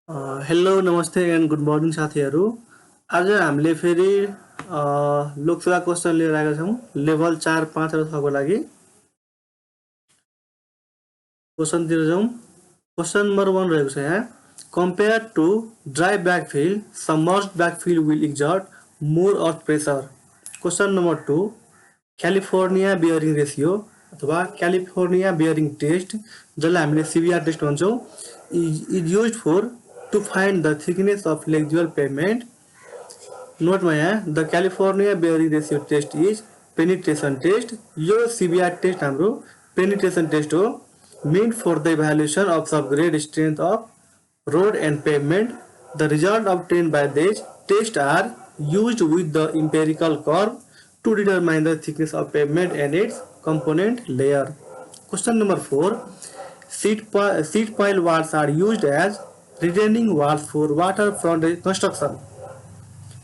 Hello नमस्ते and good morning साथीहरू। आज हामीले फेरि लोकसेवा क्वेसन लिएर आएका छौँ लेभल 4, 5 र 6 को लागि। क्वेसनतिर जाउँ। क्वेसन नम्बर 1 रहेको छ यहाँ, compare to dry backfill submerged backfill will exert more earth pressure. Question number 2, California bearing ratio अथवा क्यालिफोर्निया बियरिङ टेस्ट, जसलाई हामीले सिबिआर टेस्ट भन्छौँ, is used for to find the thickness of flexible pavement. Note मा यहाँ the California bearing ratio test is penetration test. यो CBR test हाम्रो penetration test हो, meant for the evaluation of subgrade strength of road and pavement. The result obtained by this test are used with the empirical curve to determine the thickness of pavement and its component layer. Question number 4, seat pile walls are used as retaining walls for waterfront construction.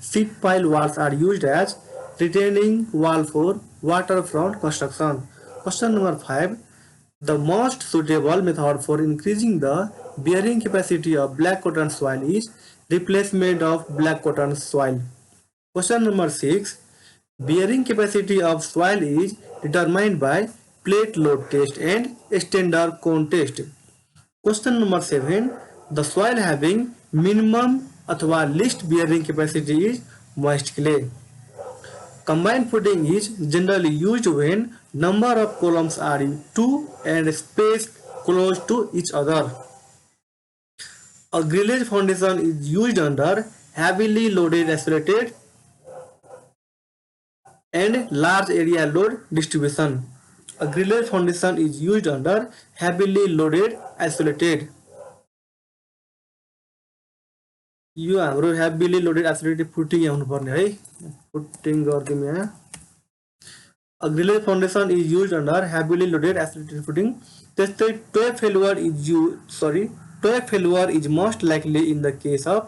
Seat pile walls are used as retaining wall for waterfront construction. Question number 5, the most suitable method for increasing the bearing capacity of black cotton soil is replacement of black cotton soil. Question number 6, bearing capacity of soil is determined by plate load test and standard cone test. Question number 7, the soil having minimum अथवा least bearing capacity is moist clay. Combined footing is generally used when number of columns are 2 and spaced close to each other. A grillage foundation is used under heavily loaded isolated and large area load distribution. A grillage foundation is used under heavily loaded isolated. यो हाम्रो हेभीली loaded isolated footing आउनु पर्ने है, footing गर्दिम यहाँ। A grillage foundation is used under heavily loaded isolated footing. त्यस्तै toe failure is most likely in the case of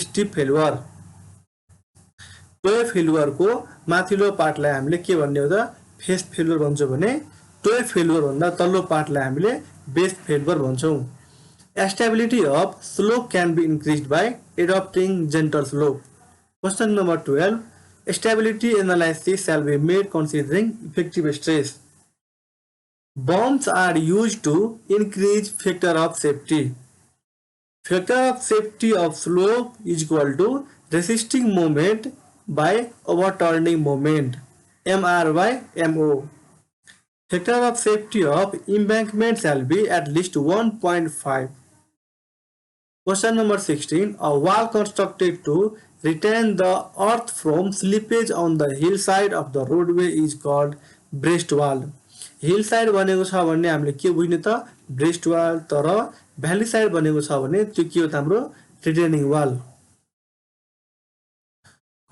steep failure. Toe फेलुअरको माथिल्लो पार्टलाई हामीले के भन्ने हो त फेस फेलुअर भन्छौँ भने टोय फेलुअर भन्दा तल्लो पार्टलाई हामीले बेस फेलुअर भन्छौँ। Stability of slope can be increased by adopting gentle slope. Question number 12, stability analysis shall be made considering effective stress. Bombs are used to increase factor of safety. Factor of safety of slope is equal to resisting moment by overturning moment, MR by MO. Factor of safety of embankment shall be at least 1.5. Question number 16, a wall constructed to retain the earth from slippage on the hillside of the roadway is called breast wall. Hillside बनेको छ भन्ने हामीले के बुझ्ने त breast wall, तर valley side बनेको छ भने त्यो के हो त हाम्रो retaining wall.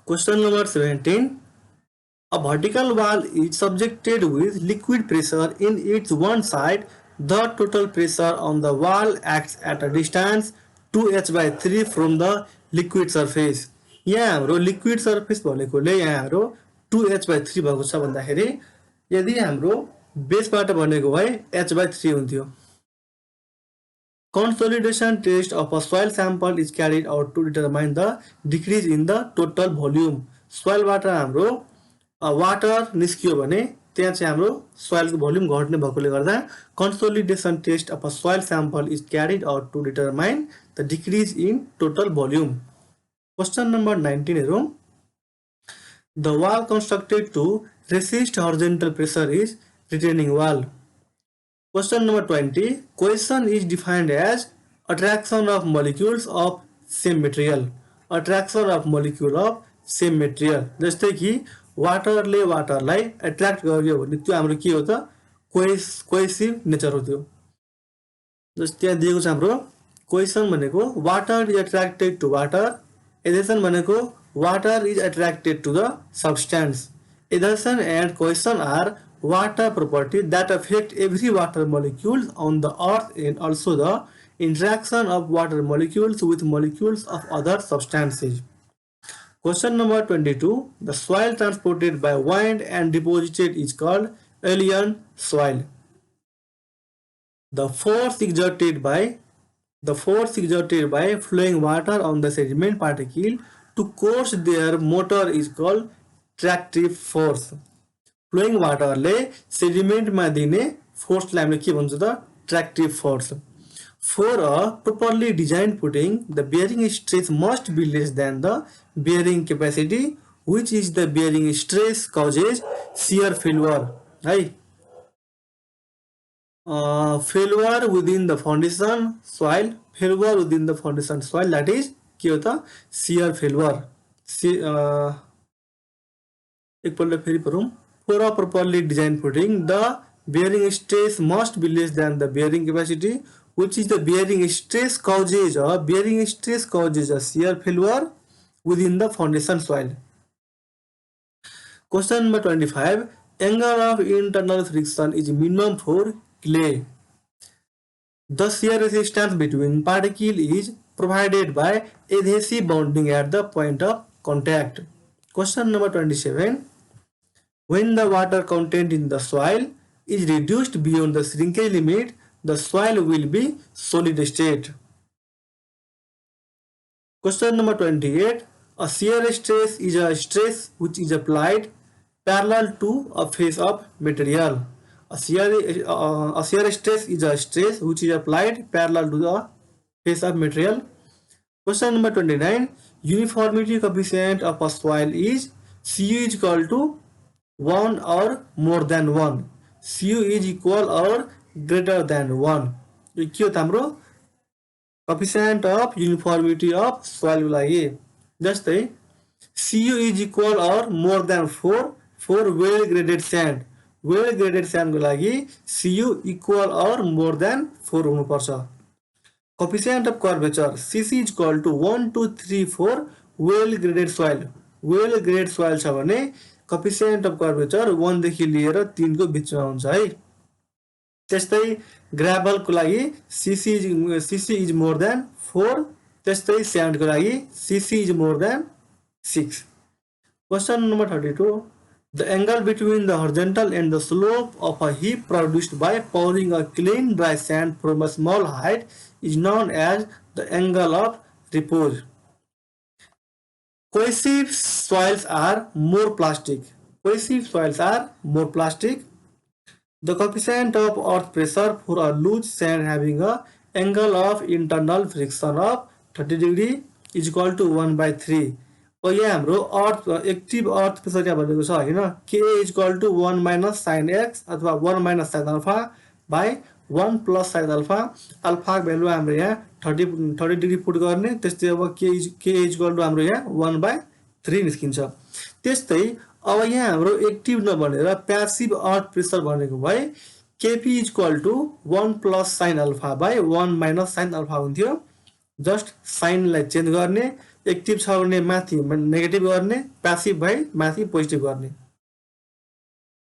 Question number 17, a vertical wall is subjected with liquid pressure in its one side. The total pressure on the wall acts at a distance 2h/3 from the liquid surface. यहाँ हाम्रो liquid surface भनेकोले यहाँ हाम्रो 2h/3 भएको छ भन्दाखेरि यदि हाम्रो बेसबाट बनेको भए h/3 हुन्थ्यो। Consolidation test of a soil sample is carried out to determine the decrease in the total volume. Soil बाट हाम्रो वाटर निस्कियो भने त्यहाँ चाहिँ हाम्रो सोइलको भोल्युम घट्ने भएकोले गर्दा consolidation test of a soil sample is carried out to determine the decrease in total volume. Question number 19 हेरौँ। The wall constructed to resist horizontal pressure is retaining wall. Question number 20, cohesion is defined as attraction of molecules of same material. Attraction of molecule of same material, जस्तै कि वाटरले वाटरलाई attract गर्यो भने त्यो हाम्रो के हो त कोहेसिभ नेचर हो। त्यो जस्तै त्यहाँ दिएको छ हाम्रो क्वेसन भनेको water is attracted to water, adhesion भनेको water is attracted to the substance. Adhesion and cohesion are water property that affect every water molecule on the earth and also the interaction of water molecules with molecules of other substances. Question number 22, the soil transported by wind and deposited is called alien soil. The force exerted by The force exerted by flowing water on the sediment particle to course their motor is called tractive force. Flowing water ले sediment मा दिने force लाई हामीले के भन्छ त tractive force. For a properly designed footing, the bearing stress must be less than the bearing capacity, which is the bearing stress causes shear failure. है failure within the foundation soil, failure within the foundation soil, that is के हो त shear failure. एकपल्ट फेरि पढौँ. For a properly designed footing, the bearing stress must be less than the bearing capacity, which is the bearing stress causes a shear failure within the foundation soil. Question number 25. Angle of internal friction is minimum for clay. The shear resistance between particle is provided by adhesive bonding at the point of contact. Question number 27. When the water content in the soil is reduced beyond the shrinkage limit, the soil will be solid state. Question number 28. A shear stress is a stress which is applied parallel to a face of material. A shear stress is a stress which is applied parallel to the face of material. Question number 29. Uniformity coefficient of a soil is Cu is equal to 1 or more than 1. Cu is equal or greater than 1. यो के हो त हाम्रो coefficient of uniformity of soil को लागि. जस्तै Cu is equal or more than 4 for well graded sand. Well graded sand को लागि Cu equal or more than 4 हुनुपर्छ. Coefficient of curvature Cc is equal to 1 2 3 for well graded soil. Well graded soil छ भने coefficient of curvature 1 देखि लिएर 3 को बीचमा हुन्छ है. त्यस्तै gravel को लागि Cc is more than 4. त्यस्तै sand को लागि Cc is more than 6. Question number 32. The angle between the horizontal and the slope of a heap produced by pouring a clean dry sand from a small height is known as the angle of repose. Cohesive soils are more plastic. Cohesive soils are more plastic. The coefficient of earth pressure for a loose sand having a angle of internal friction of 30 degree is equal to 1 by 3. और यहाँ हाम्रो अर्थ active अर्थ pressure यहाँ भनेको छ हैन, k is equal to 1 minus sin x अथवा 1 minus sin alpha by 1 plus sin alpha. Alpha value हाम्रो यहाँ 30 डिग्री पुट गर्ने. त्यस्तै अब k is equal to हाम्रो यहाँ 1 by 3 निस्किन्छ. त्यस्तै अब यहाँ हाम्रो एक्टिभ नभनेर प्यासिभ अर्थ प्रेसर भनेको भए kp is equal to 1 plus sin alpha by 1 minus sin alpha हुन्थ्यो. जस्ट साइन लाई चेन्ज गर्ने. एक्टिभ छ भने माथि नेगेटिभ गर्ने, प्यासिभ भए माथि पोजिटिभ गर्ने.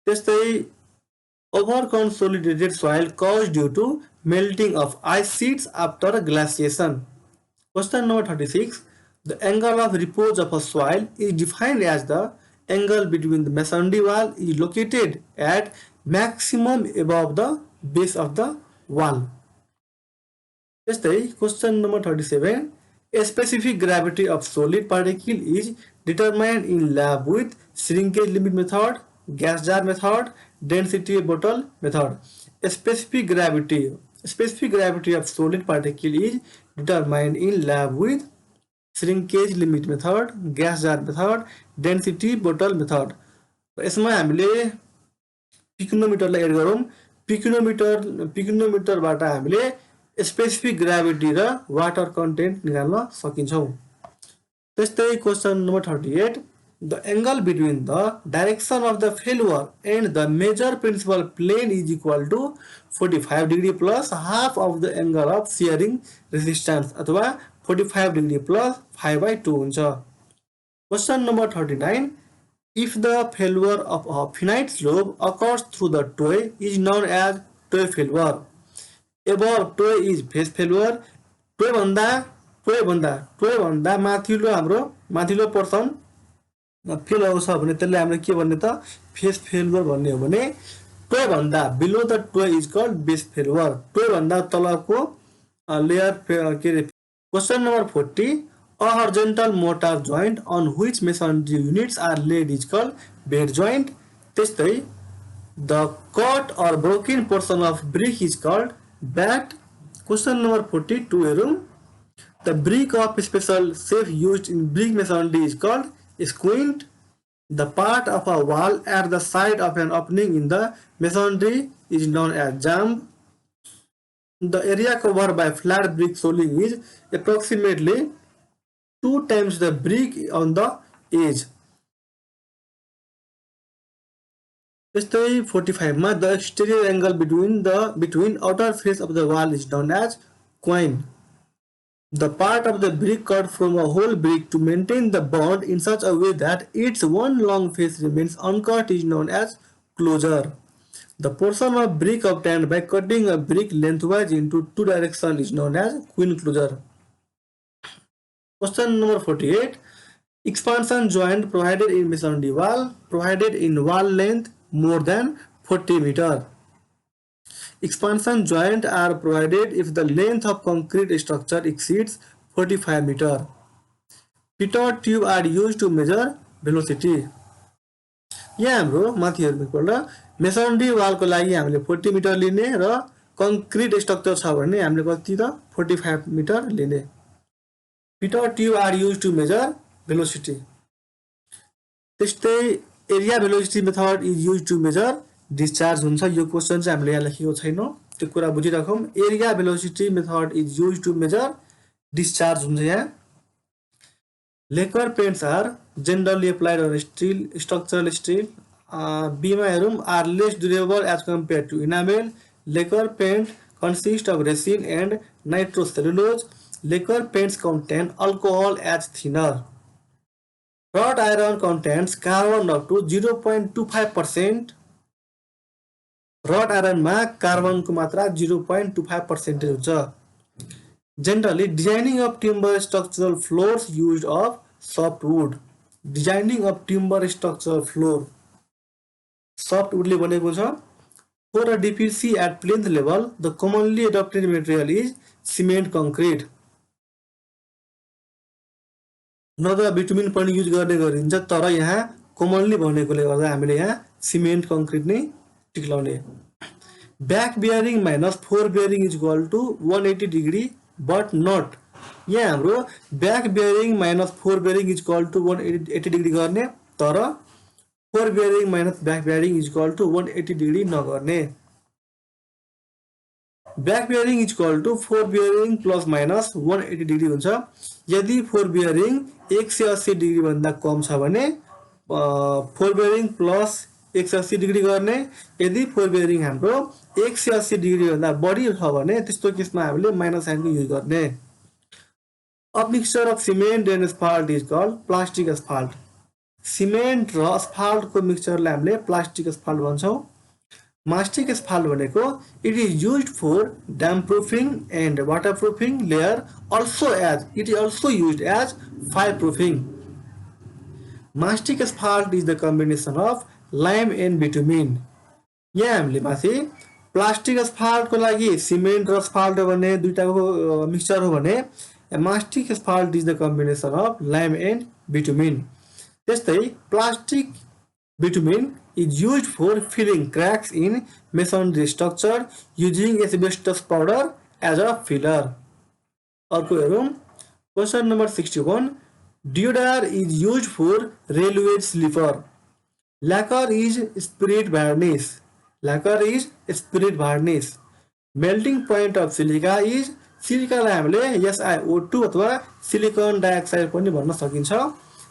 त्यस्तै over consolidated soil caused due to melting of ice sheets after glaciation. Question number 36. The angle of repose of a soil is defined as the angle between the masonry wall is located at maximum above the base of the wall. त्यस्तै question number 37. A specific gravity of solid particle is determined in lab with shrinkage limit method, gas jar method, density bottle method. A specific gravity of solid particle is determined in lab with shrinkage limit method, gas jar method, density bottle method. यसमा हामीले पिकोनोमिटरलाई add गरौँ. पिकोनोमिटरबाट हामीले specific gravity र water content निकाल्न सकिन्छौं. त्यस्तै question number 38. The angle between the direction of the failure and the major principal plane is equal to 45 degree plus half of the angle of shearing resistance अथवा 45 degree plus 5 by 2 हुन्छ. Question number 39. If the failure of a finite slope occurs through the toe is known as toe failure. Above toe is face failure. toe भन्दा माथिल्लो हाम्रो माथिल्लो person fail आउँछ भने त्यसले हामीले के भन्ने त फेस फेलुअर भन्ने हो भने toe भन्दा below the toe is called base failure. toe भन्दा तलको लेयर के अरे question number 40 a horizontal mortar joint on which masonry units are laid is called bed joint. त्यस्तै the cut or broken portion of brick is called bat. Question number 42 हेरौँ. The brick of special shape used in brick masonry is called squint. The part of a wall at the side of an opening in the masonry is known as jamb. The area covered by flat brick soling is approximately 2 times the brick on the edge. त्यस्तै 45 मा the exterior angle between outer face of the wall is known as quoin. The part of the brick cut from a whole brick to maintain the bond in such a way that its one long face remains uncut is known as closure. The portion of brick obtained by cutting a brick lengthwise into two directions is known as quoin closure. Question number 48. Expansion joint provided in masonry wall provided in wall length more than 40 meter. Expansion joints are provided if the length of concrete structure exceeds 45 meter. Pitot tube are used to measure velocity. यहाँ हाम्रो माथि हेर्नु पर्ला masonry वालको लागि हामीले 40 metre लिने र concrete structure छ भने हामीले कति त 45 मिटर लिने. Pitot tube are used to measure velocity. त्यस्तै area velocity method is used to measure discharge हुन्छ. यो क्वेशन चाहिँ हामीले यहाँ लेखेको छैन, त्यो कुरा बुझिराखौँ. Area velocity method is used to measure discharge हुन्छ. यहाँ lacquer paints are generally applied on steel structural steel. बीमा हेरौँ are less durable as compare to enamel. Lacquer paint consist of resin and nitrocellulose. Lacquer paints contain alcohol as thinner. Wrought iron contains carbon up to 0.25%. Wrought iron मा carbon को मात्रा 0.25% हुन्छ. Generally, designing of timber structural floors used of softwood. Designing of timber structural floor softwood ले बनेको छ. For a DPC at plinth level, the commonly adopted material is cement concrete. नत्र bitumen पनि use गर्ने गरिन्छ, तर यहाँ कमनली भनेकोले गर्दा हामीले यहाँ सिमेन्ट कंक्रीट नै टिक्लाउने. Back bearing minus fore bearing is equal to 180 degree but not. यहाँ हाम्रो back bearing minus fore bearing is equal to 180 degree गर्ने, तर fore bearing minus back bearing is equal to 180 degree नगर्ने. Back bearing is equal to fore bearing plus minus 180 degree हुन्छ. यदि four bearing 180 degree भन्दा कम छ भने four bearing plus 180 degree गर्ने. यदि फोर बियरिङ हाम्रो 180 डिग्री भन्दा बढी छ भने त्यस्तो केसमा हामीले माइनस साइनको युज गर्ने. A mixture of cement and asphalt is called plastic asphalt. Cement र अस्फाल्टको मिक्सचरलाई हामीले प्लास्टिक अस्फाल्ट भन्छौँ. मास्टिक अस्फाल्ट भनेको it is used for damp proofing and water proofing layer. It is also used as fire proofing. Mastic asphalt is the combination of lime and bitumen. यहाँ हामीले माथि plastic Asphalt को लागि cement र Asphalt हो भने दुईटाको mixture हो भने mastic asphalt is the combination of lime and bitumen. त्यस्तै plastic bitumen is used for filling cracks in masonry structure using asbestos powder as a filler. अर्को हेरौँ. Question number 61. Deodar is used for railway sleeper. Lacquer is spirit varnish. Lacquer is spirit varnish. Melting point of silica is silica लाई हामीले SiO2 अथवा silicon dioxide पनि भन्न सकिन्छ,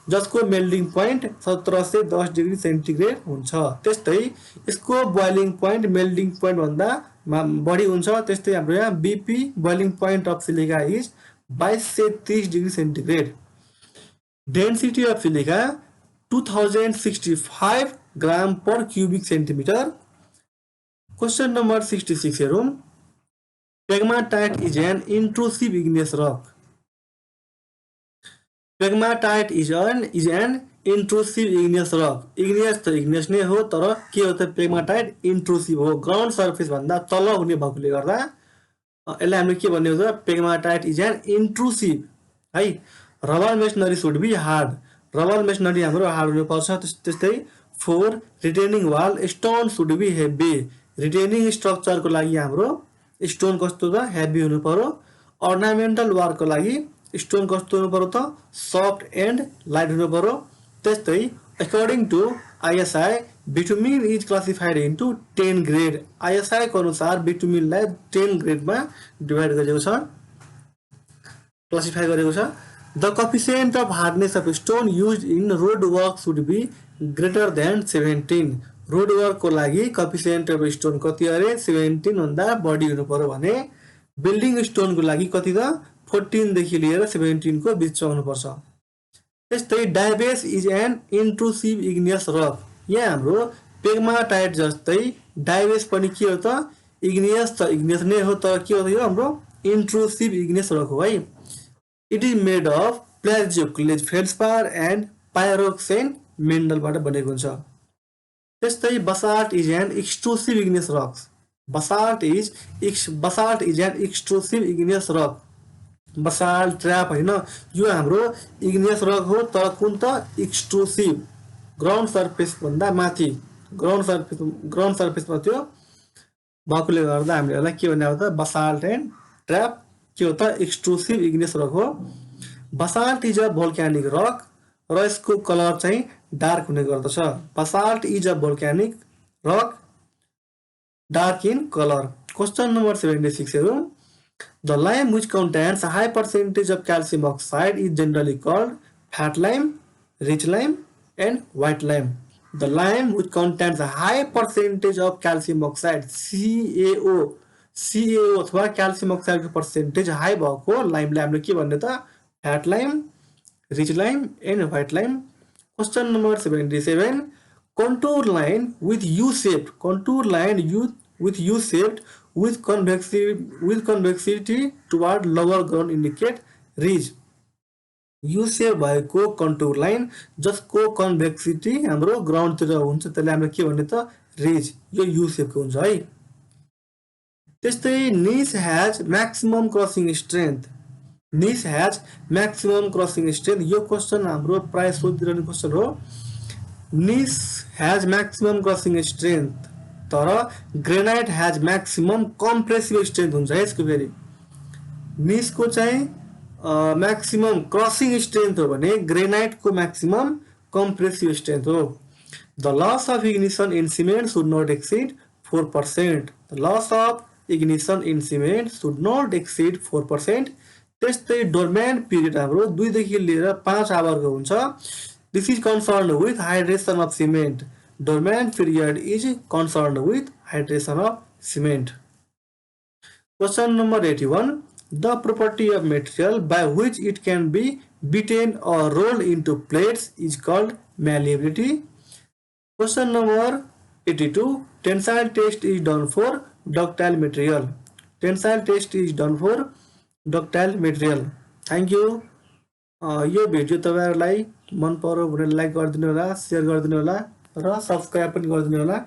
जसको melting point 1710 degree centigrade हुन्छ. त्यस्तै यसको बोइलिङ पोइन्ट मेल्टिङ पोइन्ट भन्दा बढी हुन्छ. त्यस्तै हाम्रो यहाँ BP boiling point of silica is 2230 degree centigrade. Density of silica 2065 gram per cubic centimetre. Question number 66 हेरौँ. Pegmatite is an intrusive igneous rock. Pegmatite is an intrusive igneous rock. Igneous त igneous नै हो, तर के हो त pegmatite इन्ट्रुसिभ हो. Ground surface भन्दा तल हुने भएकोले गर्दा यसलाई हामीले के भन्ने हुन्छ पेगमाटाइट इज एन इन्ट्रुसिभ है rubber masonry should be hard rubber masonry हाम्रो हार्ड हुनुपर्छ त्यस्तै for retaining wall stone should be heavy retaining स्ट्रक्चरको लागि हाम्रो स्टोन कस्तो त हेभी हुनु पर्यो अर्नामेन्टल वालको लागि स्टोन कस्तो हुनु पर्यो त सफ्ट एन्ड लाइट हुनु पर्यो त्यस्तै according to ISI bitumen is classified into 10 grade ISI को अनुसार बिटुमिनलाई 10 ग्रेडमा डिभाइड गरेको छ क्लासिफाई गरेको छ the coefficient of hardness of stone used in road work should be greater than 17 road work को लागि कोफिसिएन्ट अफ स्टोन कति अरे 17 भन्दा बढी हुनु पर्यो भने बिल्डिङ स्टोन को लागि कति त 14 देखि लिएर 17 को बीचमा हुनुपर्छ त्यस्तै diabase is an intrusive igneous rock यहाँ हाम्रो पेगमाटाइट जस्तै डायबेस पनि के हो त इग्नियस त इग्नियस नै हो तर के हो यो हाम्रो इन्ट्रुसिभ इग्नियस रक हो है it is made of plagioclase feldspar and pyroxene मिनरलबाट बनेको हुन्छ त्यस्तै basalt is an extrusive igneous rock basalt is an extrusive igneous rock basalt trap हैन यो हाम्रो इग्नियस रक हो तर कुन त एक्सट्रुसिभ ग्राउन्ड सर्फेस भन्दा माथि ग्राउन्ड सर्फेसमा त्यो भएकोले गर्दा हामीले यसलाई के भन्ने हो त बसाल्ट एन्ड ट्र्याप के हो त एक्सट्रुसिभ इग्नियस रक हो basalt is a volcanic rock र यसको कलर चाहिँ डार्क हुने गर्दछ basalt is a volcanic rock dark in colour question number 76 हेरौँ The lime which contains a high percentage of calcium oxide is generally called fat lime, rich lime and white lime. The lime which contains a high percentage of calcium oxide CaO अथवा calcium oxide को percentage high भएको lime लाई हामीले के भन्ने त fat lime, rich lime and white lime. Question number 77 contour line with U-shaped with convexity toward lower ground indicate ridge U shape भएको contour line जसको convexity हाम्रो ground तिर हुन्छ त्यसलाई हामीले के भन्ने त ridge यो U shape को हुन्छ है त्यस्तै niche has maximum crossing strength यो क्वेशन हाम्रो प्राय सोधिरहने क्वेशन हो niche has maximum crossing strength तर granite has maximum compressive strength हुन्छ यसको फेरि निस को चाहिँ मैक्सिमम क्रसिङ स्ट्रेंथ हो भने ग्रेनाइट को मैक्सिमम कंप्रेसिव स्ट्रेंथ हो the loss of ignition in cement should not exceed 4% the loss of ignition in cement should not exceed 4% त्यस्तै डोर्मेन्ट पिरियड हाम्रो 2 देखि लिएर 5 आवरको हुन्छ this is concerned with hydration of cement dormant period is concerned with hydration of cement. Question number 81. The property of material by which it can be beaten or rolled into plates is called malleability. Question number 82. Tensile test is done for ductile material. Thank you. यो video तपाईहरुलाई मन पर्यो भने like गरिदिनु होला, share गरिदिनु होला र सब्स्क्राइब पनि गरिदिनु होला।